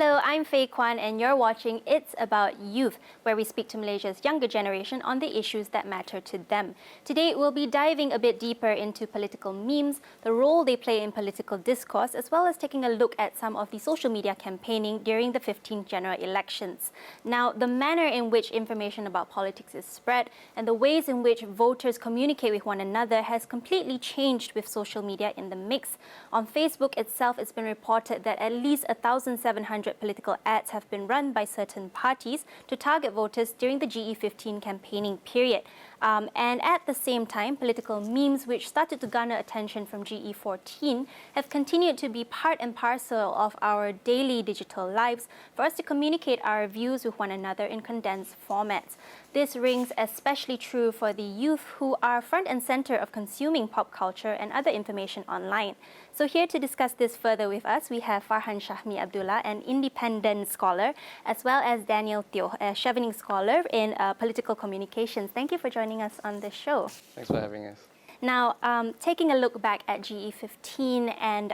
Hello, I'm Faye Kwan and you're watching It's About Youth, where we speak to Malaysia's younger generation on the issues that matter to them. Today, we'll be diving a bit deeper into political memes, the role they play in political discourse, as well as taking a look at some of the social media campaigning during the 15th general elections. Now, the manner in which information about politics is spread and the ways in which voters communicate with one another has completely changed with social media in the mix. On Facebook itself, it's been reported that at least 1,700 political ads have been run by certain parties to target voters during the GE15 campaigning period. And at the same time, political memes, which started to garner attention from GE14, have continued to be part and parcel of our daily digital lives for us to communicate our views with one another in condensed formats. This rings especially true for the youth who are front and center of consuming pop culture and other information online. So here to discuss this further with us, we have Farhan Shahmi Abdullah, an independent scholar, as well as Daniel Teo, a chevening scholar in political communications. Thank you for joining us on the show. Thanks for having us. Now, taking a look back at GE15 and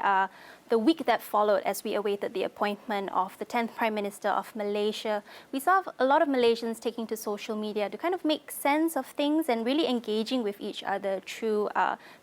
the week that followed as we awaited the appointment of the 10th Prime Minister of Malaysia, we saw a lot of Malaysians taking to social media to kind of make sense of things and really engaging with each other through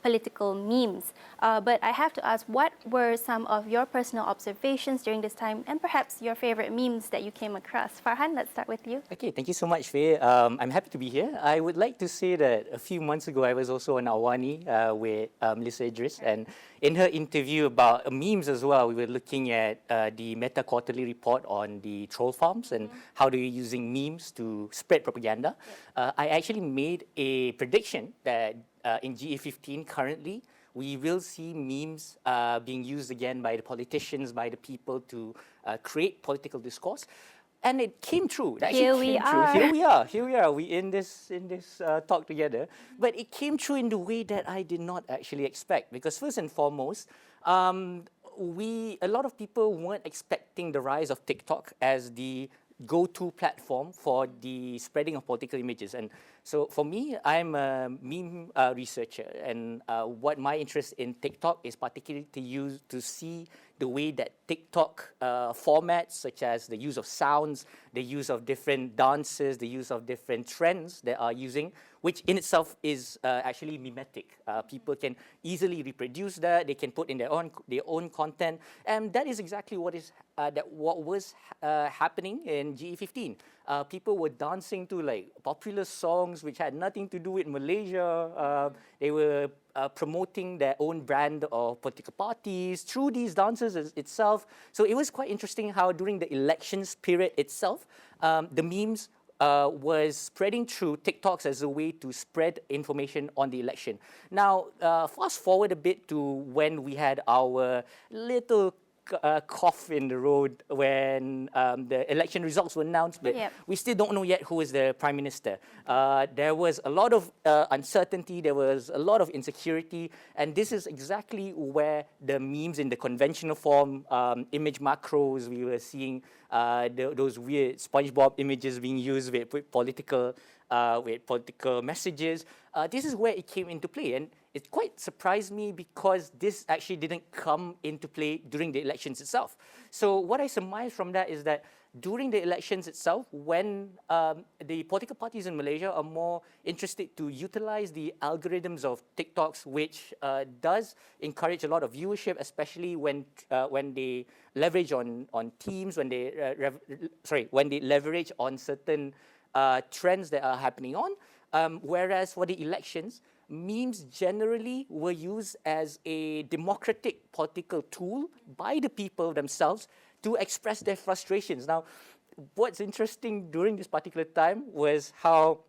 political memes. But I have to ask, what were some of your personal observations during this time and perhaps your favorite memes that you came across? Farhan, let's start with you. Okay, thank you so much, Faye. I'm happy to be here. I would like to say that a few months ago, I was also on AWANI with Melissa Idris, and in her interview about memes as well, we were looking at the Meta quarterly report on the troll farms and how they're using memes to spread propaganda. I actually made a prediction that in GE15 currently, we will see memes being used again by the politicians, by the people to create political discourse. And it came true. Here we are. Here we are. We in this talk together. But it came true in the way that I did not actually expect. Because first and foremost, a lot of people weren't expecting the rise of TikTok as the go-to platform for the spreading of political images. And so for me, I'm a meme researcher, and what my interest in TikTok is particularly to see the way that TikTok formats, such as the use of sounds, the use of different dances, the use of different trends they are using, which in itself is actually mimetic. People can easily reproduce that. They can put in their own content, and that is exactly what was happening in GE15. People were dancing to like popular songs which had nothing to do with Malaysia. They were promoting their own brand of political parties through these dances itself. So it was quite interesting how during the elections period itself, the memes was spreading through TikToks as a way to spread information on the election. Now, fast forward a bit to when we had our little cough in the road when the election results were announced, but we still don't know yet who is the Prime Minister. There was a lot of uncertainty, there was a lot of insecurity, and this is exactly where the memes in the conventional form, image macros, we were seeing those weird SpongeBob images being used with political messages. This is where it came into play, and it quite surprised me because this actually didn't come into play during the elections itself. So what I surmise from that is that during the elections itself, when the political parties in Malaysia are more interested to utilize the algorithms of TikToks, which does encourage a lot of viewership, especially when they leverage on teams, when they leverage on certain trends that are happening on. Whereas for the elections, memes generally were used as a democratic political tool by the people themselves to express their frustrations. Now, what's interesting during this particular time was how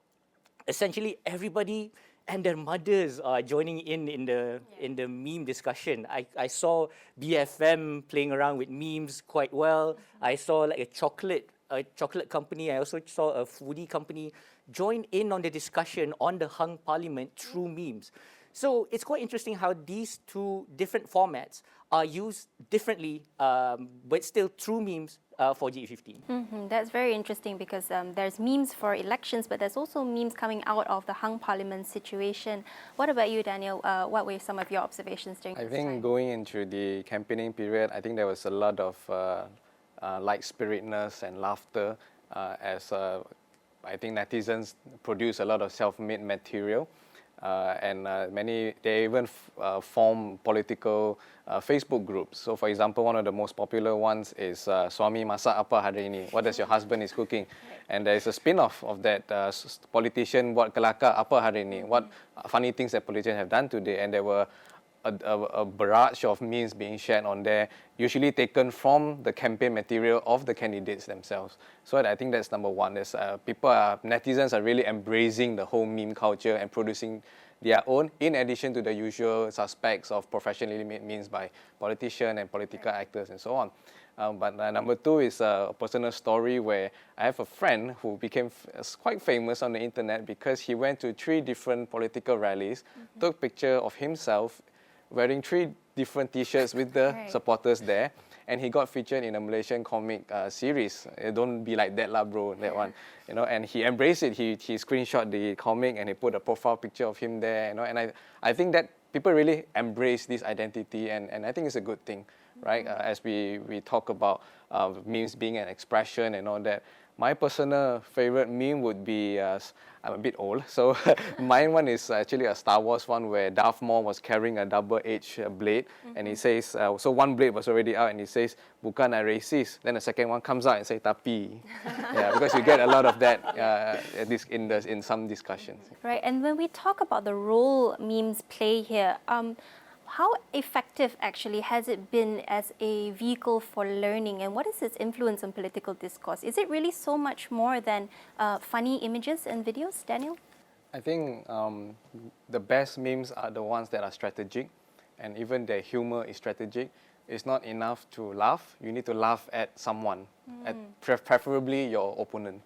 essentially everybody and their mothers are joining in the meme discussion. I saw BFM playing around with memes quite well. I saw like a chocolate company. I also saw a foodie company join in on the discussion on the hung parliament through memes. So it's quite interesting how these two different formats are used differently, but still through memes for GE15. That's very interesting because there's memes for elections, but there's also memes coming out of the hung parliament situation. What about you, Daniel? What were some of your observations during this time? I think going into the campaigning period, I think there was a lot of light-spiritedness and laughter, as I think netizens produce a lot of self-made material. They even form political Facebook groups. So for example, one of the most popular ones is Suami Masak Apa Hari Ini? What does your husband is cooking? And there is a spin-off of that, politician buat kelakar apa hari ini? What funny things that politicians have done today? And there were a barrage of memes being shared on there, usually taken from the campaign material of the candidates themselves. So I think that's number one. Netizens are really embracing the whole meme culture and producing their own, in addition to the usual suspects of professionally made memes by politicians and political actors and so on. But number two is a personal story where I have a friend who became quite famous on the internet because he went to 3 different political rallies, took picture of himself wearing 3 different t-shirts with the supporters there, and he got featured in a Malaysian comic series. Don't be like that lah, bro, that one. And he embraced it. He screenshot the comic and he put a profile picture of him there. And I think that people really embrace this identity, and I think it's a good thing, right? As we talk about memes being an expression and all that. My personal favorite meme would be, I'm a bit old, so mine one is actually a Star Wars one where Darth Maul was carrying a double-edged blade, and he says, so one blade was already out, and he says, "Bukan racist." Then the second one comes out and says, "Tapi." Yeah, because you get a lot of that in some discussions. Right, and when we talk about the role memes play here, how effective actually has it been as a vehicle for learning, and what is its influence on political discourse? Is it really so much more than funny images and videos, Daniel? I think the best memes are the ones that are strategic, and even their humor is strategic. It's not enough to laugh. You need to laugh at someone, preferably your opponent.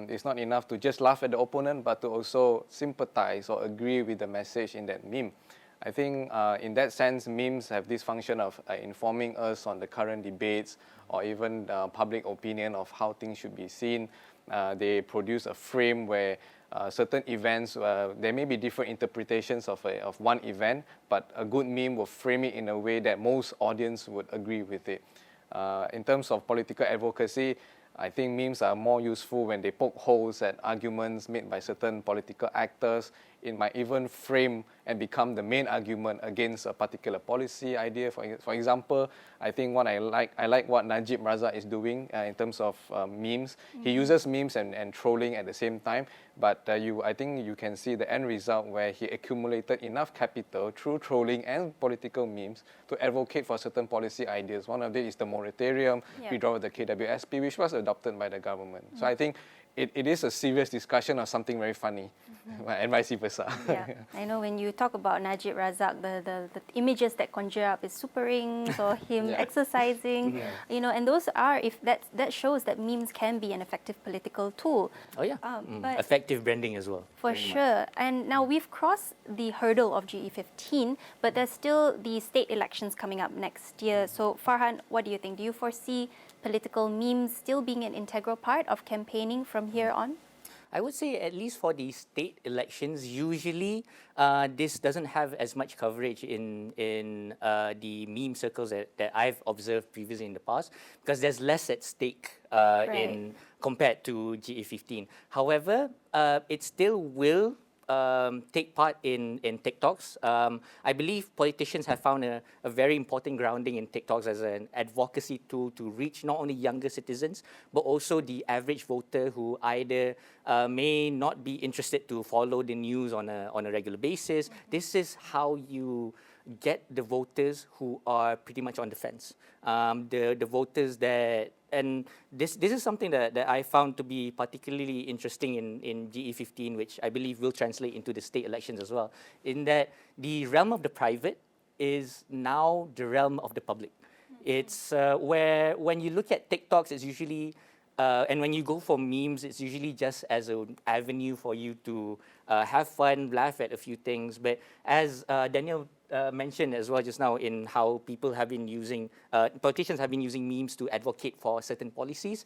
It's not enough to just laugh at the opponent, but to also sympathize or agree with the message in that meme. I think in that sense, memes have this function of informing us on the current debates or even public opinion of how things should be seen. They produce a frame where certain events, there may be different interpretations of one event, but a good meme will frame it in a way that most audience would agree with it. In terms of political advocacy, I think memes are more useful when they poke holes at arguments made by certain political actors. It might even frame and become the main argument against a particular policy idea. For example, I think what I like what Najib Razak is doing in terms of memes. He uses memes and trolling at the same time, but I think you can see the end result where he accumulated enough capital through trolling and political memes to advocate for certain policy ideas. One of them is the moratorium, withdrawal of the KWSP, which was adopted by the government. So I think it is a serious discussion of something very funny, and vice versa. Yeah, I know when you talk about Najib Razak, the images that conjure up is super rings or him exercising, and those are, if that shows that memes can be an effective political tool. Oh yeah, but effective branding as well. For sure. And now we've crossed the hurdle of GE15, but there's still the state elections coming up next year. So Farhan, what do you think? Do you foresee political memes still being an integral part of campaigning from here on? I would say at least for the state elections, usually this doesn't have as much coverage in the meme circles that I've observed previously in the past, because there's less at stake in compared to GE15. However, it still will take part in TikToks. I believe politicians have found a very important grounding in TikToks as an advocacy tool to reach not only younger citizens, but also the average voter who either may not be interested to follow the news on a regular basis. This is how you get the voters who are pretty much on the fence. The voters that, and this is something that I found to be particularly interesting in GE15, which I believe will translate into the state elections as well, in that the realm of the private is now the realm of the public. It's where when you look at TikToks, it's usually, and when you go for memes, it's usually just as an avenue for you to have fun, laugh at a few things. But as Daniel mentioned as well just now, in how people have been using, politicians have been using memes to advocate for certain policies,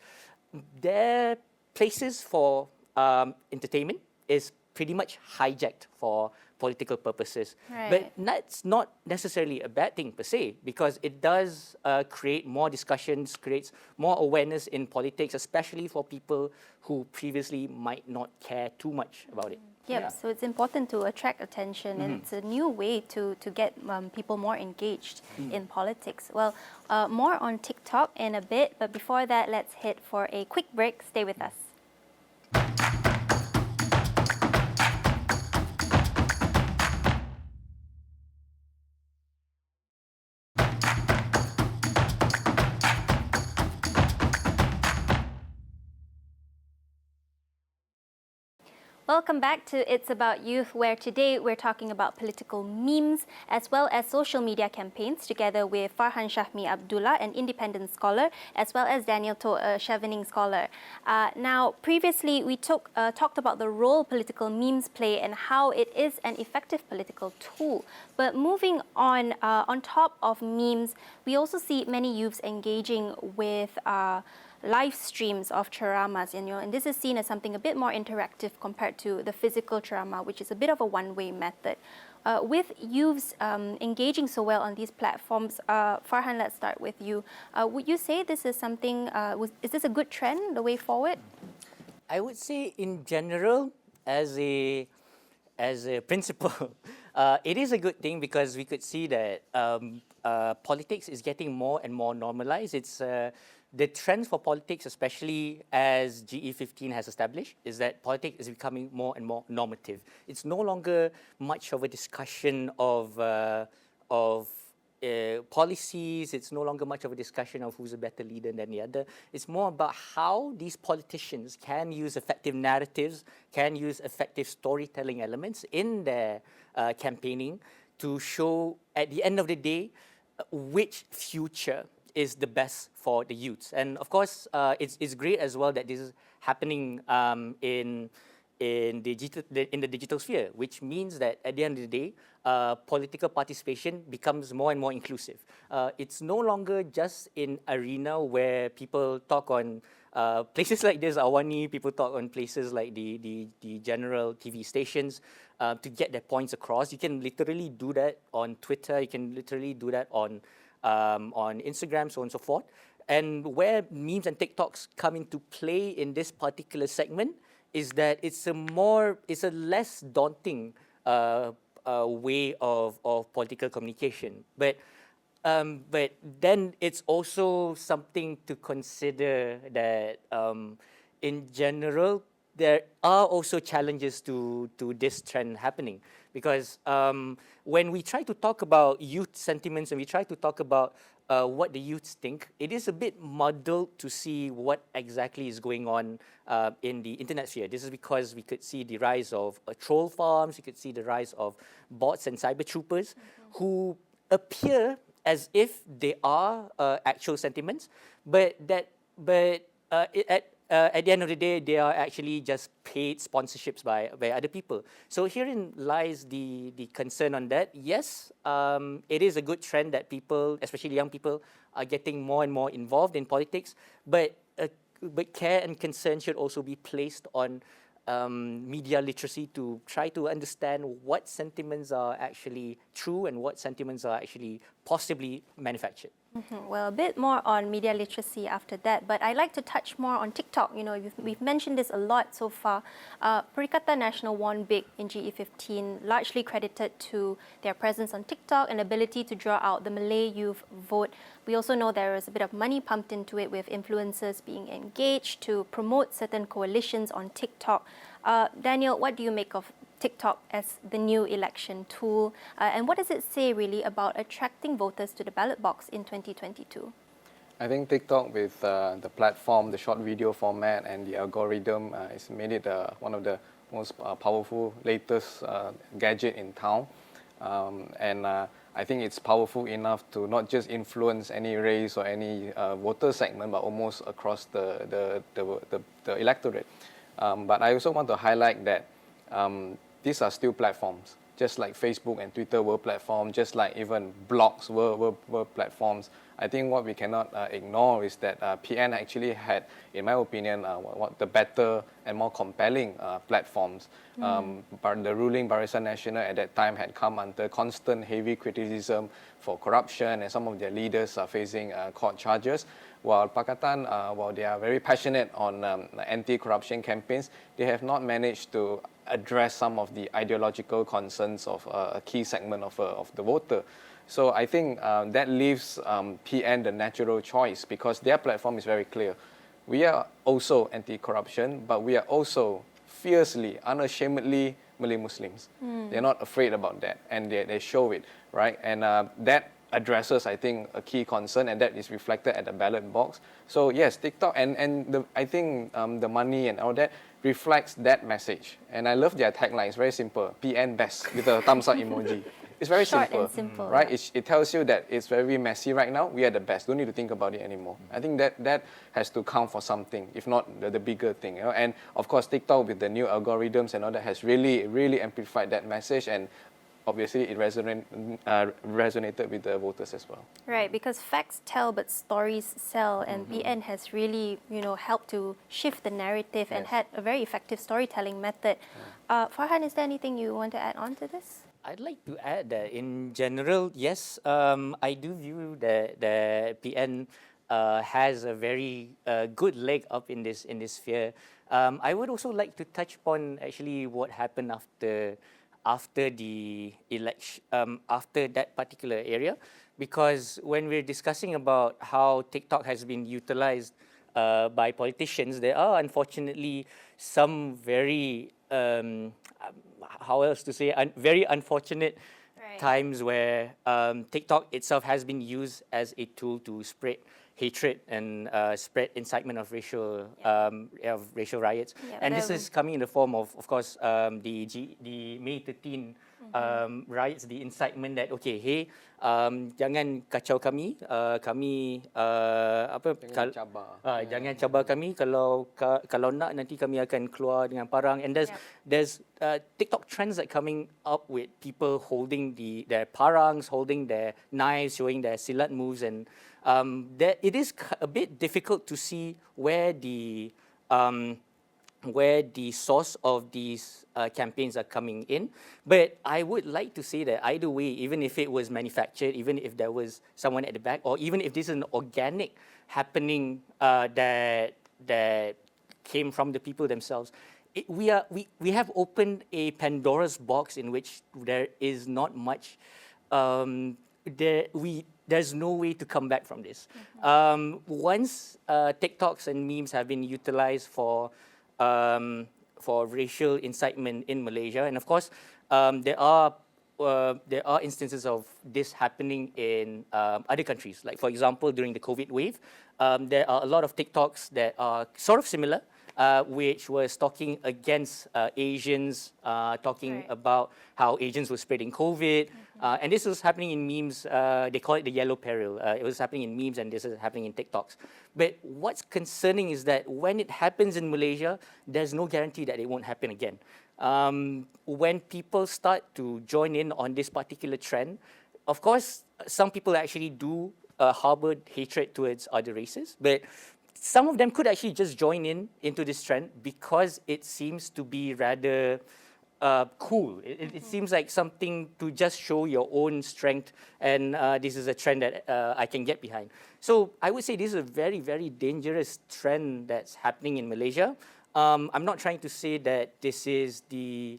their places for entertainment is pretty much hijacked for political purposes. Right. But that's not necessarily a bad thing per se, because it does create more discussions, creates more awareness in politics, especially for people who previously might not care too much about it. Yep, Yeah. so it's important to attract attention, and it's a new way to get people more engaged in politics. Well, more on TikTok in a bit, but before that, let's hit for a quick break. Stay with us. Welcome back to It's About Youth, where today we're talking about political memes as well as social media campaigns, together with Farhan Shahmi Abdullah, an independent scholar, as well as Daniel To, a Chevening scholar. Now, previously we talked about the role political memes play and how it is an effective political tool. But moving on top of memes, we also see many youths engaging with live streams of charamas, and this is seen as something a bit more interactive compared to the physical charama, which is a bit of a one-way method. With youths engaging so well on these platforms, Farhan, let's start with you. Would you say this is something, is this a good trend, the way forward? I would say in general, as a principle, it is a good thing, because we could see that politics is getting more and more normalized. It's the trend for politics, especially as GE15 has established, is that politics is becoming more and more normative. It's no longer much of a discussion of policies. It's no longer much of a discussion of who's a better leader than the other. It's more about how these politicians can use effective narratives, can use effective storytelling elements in their campaigning to show, at the end of the day, which future is the best for the youths. And of course, it's great as well that this is happening in the digital sphere, which means that at the end of the day, political participation becomes more and more inclusive. It's no longer just in arena where people talk on places like this, AWANI, people talk on places like the general TV stations to get their points across. You can literally do that on Twitter, you can literally do that on Instagram, so on and so forth. And where memes and TikToks come into play in this particular segment is that it's a less daunting way of political communication. But then it's also something to consider that in general, there are also challenges to this trend happening, because when we try to talk about youth sentiments and we try to talk about what the youths think, it is a bit muddled to see what exactly is going on in the internet sphere. This is because we could see the rise of troll farms, we could see the rise of bots and cyber troopers who appear as if they are actual sentiments, but at the end of the day, they are actually just paid sponsorships by other people. So herein lies the concern on that. Yes, it is a good trend that people, especially young people, are getting more and more involved in politics, but care and concern should also be placed on media literacy to try to understand what sentiments are actually true and what sentiments are actually possibly manufactured. Well, a bit more on media literacy after that, but I'd like to touch more on TikTok. We've mentioned this a lot so far. Perikatan Nasional won big in GE15, largely credited to their presence on TikTok and ability to draw out the Malay youth vote. We also know there is a bit of money pumped into it, with influencers being engaged to promote certain coalitions on TikTok. Daniel, what do you make of TikTok as the new election tool? And what does it say really about attracting voters to the ballot box in 2022? I think TikTok, with the platform, the short video format and the algorithm, has made it one of the most powerful, latest gadget in town. And I think it's powerful enough to not just influence any race or any voter segment, but almost across the electorate. But I also want to highlight that these are still platforms. just like Facebook and Twitter were platforms, just like even blogs were platforms. I think what we cannot ignore is that PN actually had, in my opinion, what the better and more compelling platforms. But the ruling Barisan Nasional at that time had come under constant heavy criticism for corruption, and some of their leaders are facing court charges. While Pakatan, while they are very passionate on anti-corruption campaigns, they have not managed to address some of the ideological concerns of a key segment of the voter. So I think that leaves PN the natural choice, because their platform is very clear. We are also anti-corruption, but we are also fiercely, unashamedly Malay Muslims. They're not afraid about that, and they show it, right? And that addresses, I think, a key concern, and that is reflected at the ballot box. So yes, TikTok and I think the money and all that reflects that message. And I love their tagline. It's very simple: PN best, with a thumbs up emoji. It's very Short simple, and simple, right? yeah. It tells you that it's very messy right now. We are the best. Don't need to think about it anymore. I think that has to count for something, if not the bigger thing. You know? And of course, TikTok with the new algorithms and all that has really amplified that message, and obviously it resonated with the voters as well. Right, because facts tell but stories sell, and PN has really, helped to shift the narrative and Yes. had a very effective storytelling method. Farhan, is there anything you want to add on to this? I'd like to add that in general, yes, I do view that the PN has a very good leg up in this sphere. I would also like to touch upon actually what happened after the election, after that particular area, because when we're discussing about how TikTok has been utilized by politicians, there are unfortunately some very how else to say, very unfortunate times where TikTok itself has been used as a tool to spread hatred and spread incitement of racial riots. Yeah, And this is coming in the form of course, the May 13 riots, the incitement that hey, jangan kacau kami, jangan cabar kami, kalau nak nanti kami akan keluar dengan parang. And there's TikTok trends that coming up with people holding their parangs, holding their knives, showing their silat moves, and it is a bit difficult to see where the source of these campaigns are coming in. But I would like to say that either way, even if it was manufactured, even if there was someone at the back, or even if this is an organic happening that came from the people themselves, we have opened a Pandora's box in which there is not much. There's no way to come back from this. Once TikToks and memes have been utilized for racial incitement in Malaysia, and of course, there are instances of this happening in other countries. Like for example, during the COVID wave, there are a lot of TikToks that are sort of similar, which was talking against Asians, talking about how Asians were spreading COVID. And this was happening in memes. They call it the yellow peril. It was happening in memes, and this is happening in TikToks. But what's concerning is that when it happens in Malaysia, there's no guarantee that it won't happen again. When people start to join in on this particular trend, of course, some people actually do harbor hatred towards other races, but some of them could actually just join into this trend because it seems to be rather cool. It seems like something to just show your own strength, and this is a trend that I can get behind. So I would say this is a very, very dangerous trend that's happening in Malaysia. I'm not trying to say that this is the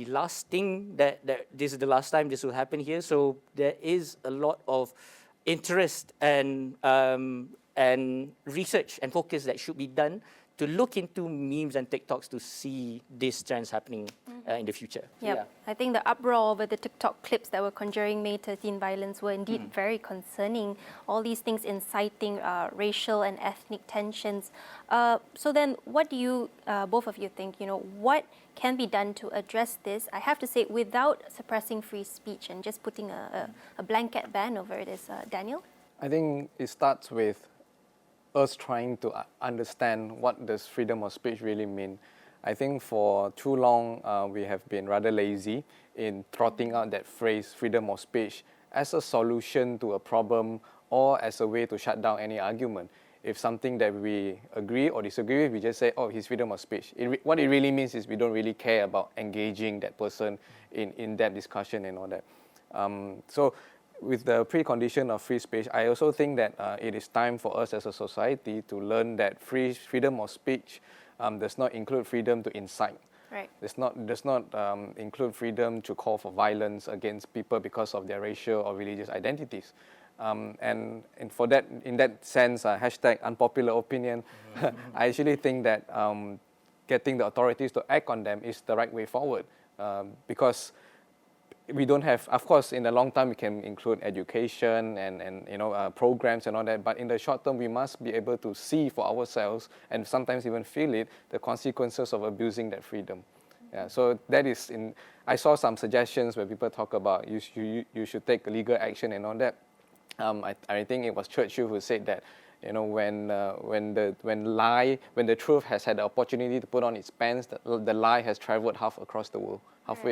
last thing, that this is the last time this will happen here. So there is a lot of interest and research and focus that should be done to look into memes and TikToks to see these trends happening in the future. Yep. Yeah. I think the uproar over the TikTok clips that were conjuring May 13 violence were indeed very concerning. All these things inciting racial and ethnic tensions. So then, what do you, both of you think, what can be done to address this? I have to say, without suppressing free speech and just putting a blanket ban over it. Is Daniel? I think it starts with us trying to understand what does freedom of speech really mean. I think for too long we have been rather lazy in trotting out that phrase, freedom of speech, as a solution to a problem or as a way to shut down any argument. If something that we agree or disagree with, we just say, oh, his freedom of speech. What it really means is we don't really care about engaging that person in that discussion and all that. So with the precondition of free speech, I also think that it is time for us as a society to learn that freedom of speech does not include freedom to incite. Right. Does not include freedom to call for violence against people because of their racial or religious identities. And for that, in that sense, hashtag unpopular opinion, I actually think that getting the authorities to act on them is the right way forward, because we don't have, of course, in the long term we can include education and programs and all that, but in the short term we must be able to see for ourselves and sometimes even feel it, the consequences of abusing that freedom. Yeah, so that is I saw some suggestions where people talk about you should take legal action and all that. I think it was Churchill who said that, when the truth has had the opportunity to put on its pants, the lie has traveled halfway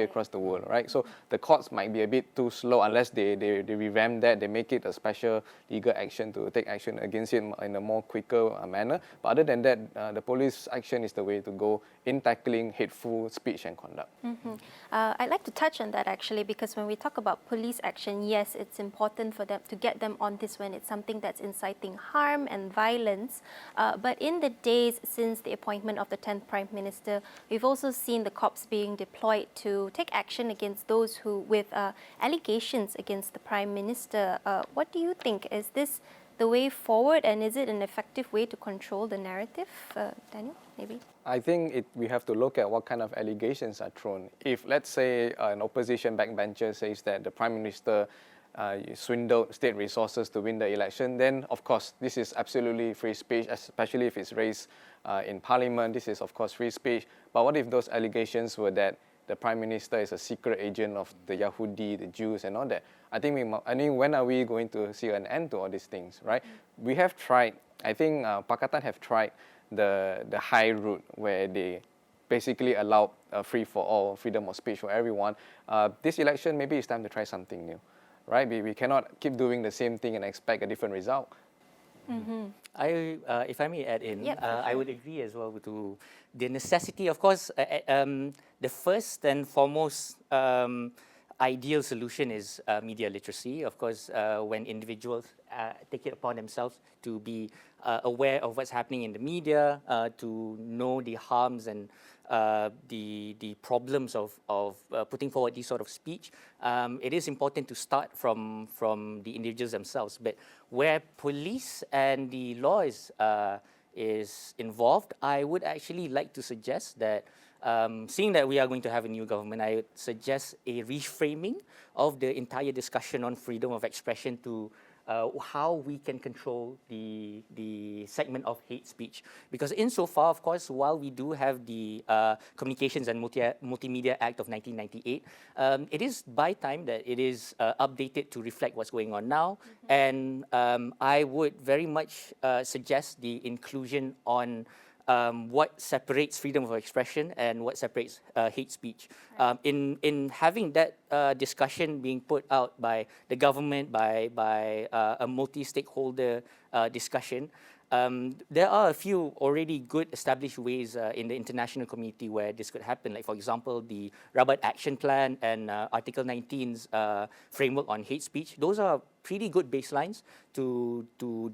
across the world, right? So the courts might be a bit too slow unless they revamp that, they make it a special legal action to take action against it in a more quicker manner. But other than that, the police action is the way to go in tackling hateful speech and conduct. Mm-hmm. I'd like to touch on that actually, because when we talk about police action, yes, it's important for them to get them on this when it's something that's inciting harm and violence. But in the days since the appointment of the 10th Prime Minister, we've also seen the cops being deployed to take action against those who with allegations against the Prime Minister. What do you think? Is this the way forward, and is it an effective way to control the narrative? Daniel, maybe? I think we have to look at what kind of allegations are thrown. If, let's say, an opposition backbencher says that the Prime Minister swindled state resources to win the election, then of course this is absolutely free speech, especially if it's raised in Parliament. This is of course free speech. But what if those allegations were that the Prime Minister is a secret agent of the Yahudi, the Jews and all that? I think when are we going to see an end to all these things, right? We have tried, I think Pakatan have tried the high route where they basically allow free-for-all, freedom of speech for everyone. This election, maybe it's time to try something new, right? We cannot keep doing the same thing and expect a different result. Mm-hmm. If I may add in, Yep, I would agree as well to the necessity, of course, the first and foremost ideal solution is media literacy. Of course, when individuals take it upon themselves to be aware of what's happening in the media, to know the harms and the problems of putting forward this sort of speech, it is important to start from the individuals themselves. But where police and the law is involved, I would actually like to suggest that, seeing that we are going to have a new government, I would suggest a reframing of the entire discussion on freedom of expression to how we can control the segment of hate speech. Because insofar, of course, while we do have the Communications and Multimedia Act of 1998, it is by time that it is updated to reflect what's going on now. Mm-hmm. And I would very much suggest the inclusion on what separates freedom of expression and what separates hate speech. Right. In having that discussion being put out by the government, by a multi-stakeholder discussion, there are a few already good established ways in the international community where this could happen. Like, for example, the Rabat Action Plan and Article 19's framework on hate speech. Those are pretty good baselines to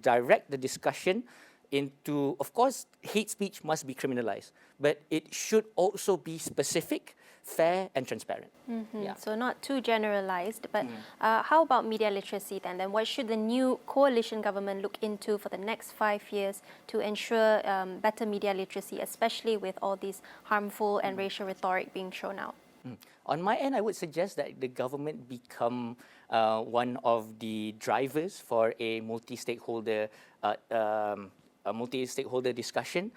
direct the discussion into, of course, hate speech must be criminalized, but it should also be specific, fair, and transparent. Mm-hmm. Yeah. So not too generalized, but how about media literacy then? Then what should the new coalition government look into for the next 5 years to ensure better media literacy, especially with all these harmful and racial rhetoric being thrown out? On my end, I would suggest that the government become one of the drivers for a multi-stakeholder discussion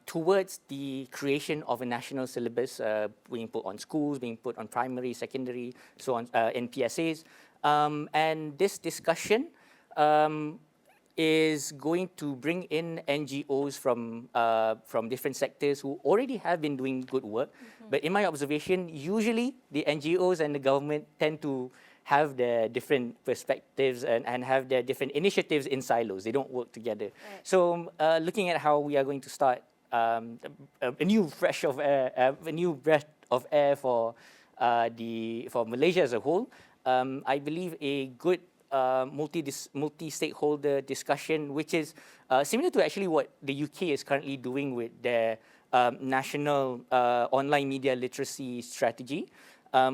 towards the creation of a national syllabus being put on schools, being put on primary, secondary, so on, in PSAs. And this discussion is going to bring in NGOs from different sectors who already have been doing good work. But in my observation, usually the NGOs and the government tend to have their different perspectives and have their different initiatives in silos. They don't work together. Right. So looking at how we are going to start a new fresh of air, a new breath of air for Malaysia as a whole, I believe a good multi-stakeholder discussion, which is similar to actually what the UK is currently doing with their national online media literacy strategy,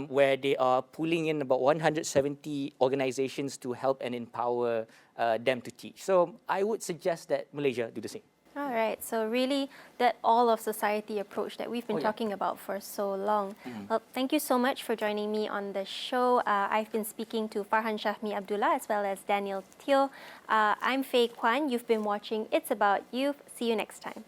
where they are pulling in about 170 organizations to help and empower them to teach. So I would suggest that Malaysia do the same. All right, so really that all of society approach that we've been talking about for so long. Well, thank you so much for joining me on the show. I've been speaking to Farhan Shahmi Abdullah as well as Daniel Teo. I'm Faye Kwan. You've been watching It's About Youth. See you next time.